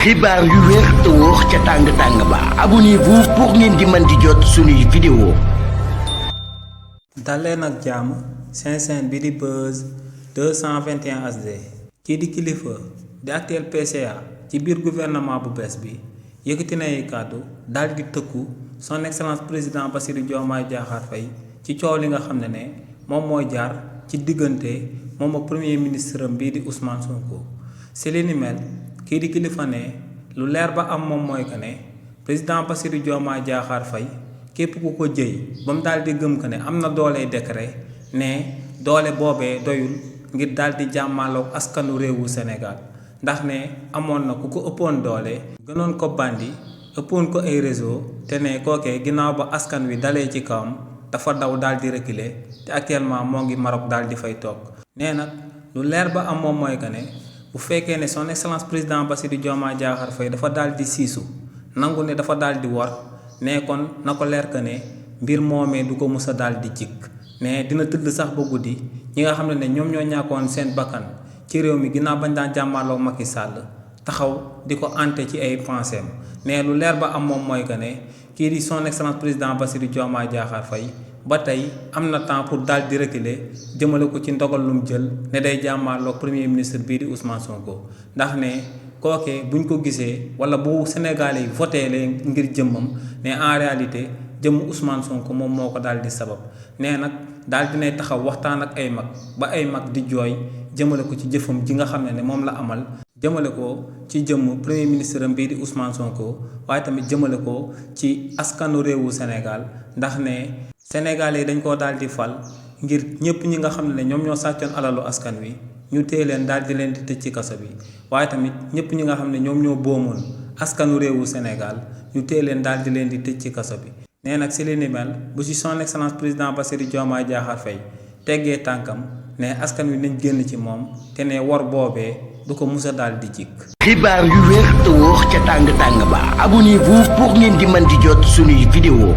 xibaar yu wér te wóor ca tàng ba abonnez-vous pour ngeen di mën di jot suñuy vidéo. daleen ak jàmm seen bi di Buzz 221 HD kii di kilifa di actuel PCA ci biir gouvernement bu bees bi yëkkati na ay kàddu daal di tëkku son excellence président Bassirou Diomaye Diakhar Faye ci coow li nga xam ne moom mooy jaar ci diggante moom ak premier ministre am bii di Ousmane Sonko si li ni mel kii di kilifa ne lu leer ba am moom mooy que ne président Bassirou Diomaye Diakhar Faye képp ku ko jëy ba mu daal di gëm que ne am na dooley décret ne doole boobee doyul ngir daal di jàmmaloog askanu réewu Sénégal ndax ne amoon na ku ko ëppoon doole gënoon ko bandi ëppoon ko ay réseau te ne kookee ginnaaw ba askan wi dalee ci kawam dafa daw daal di reculer te actuellement moo ngi Maroc daal di fay toog nee nag lu leer ba am moom mooy que ne bu fekkee ne son excellence président Bassirou Diomaye Diakhar Faye dafa daal di siisu nangu ne dafa daal di war ne kon na ko leer que ne mbir moomee du ko mus a daal di jikk ne dina tëdd sax ba guddi ñi nga xam ne ñoom ñoo ñàkkoon seen bakkan ci réew mi ginnaaw bañ daan jàmmaloo Macky Sall taxaw di ko ante ci ay penseem ne lu leer ba am moom mooy que ne kii di son excellence président Bassirou Diomaye Diakhar Faye ba tey am na temps pour daal di reculer jëmale ko ci ndogal lum jël ne day jàmmaloo premier ministre bii di Ousmane Sonko ndax ne kookee buñ ko gisee wala bu Sénégalais yi voté ngir jëmmam ne en réalité jëmm Ousmane Sonko moom moo ko daal di sabab nee nag daal dinay taxaw waxtaan ak ay mag ba ay mag di jooy jëmale ko ci jëfam ji nga xam ne moom la amal jëmale ko ci jëmm premier ministre am bii di Ousmane Sonko waaye tamit jëmale ko ci askanu réewu Sénégal ndax ne Sénégalais yi dañ koo daal di fal ngir ñëpp ñi nga xam ne ñoom ñoo sàccoon alalu askan wi ñu téye leen daal di leen di tëj ci kaso bi waaye tamit ñëpp ñi nga xam ne ñoom ñoo boomoon askanu réewu Sénégal ñu téye leen daal di leen di tëj ci kaso bi. nee nag si li ni mel bu si son excellence président Bassirou Diomaye Diakhar Faye teggee tànkam ne askan wi nañ génn ci moom te ne war boobee du ko musa daal di jikk. xibaar yu wér te wóor ca tàng ba abonnez-vous pour ngeen di mën di jot suñuy vidéo.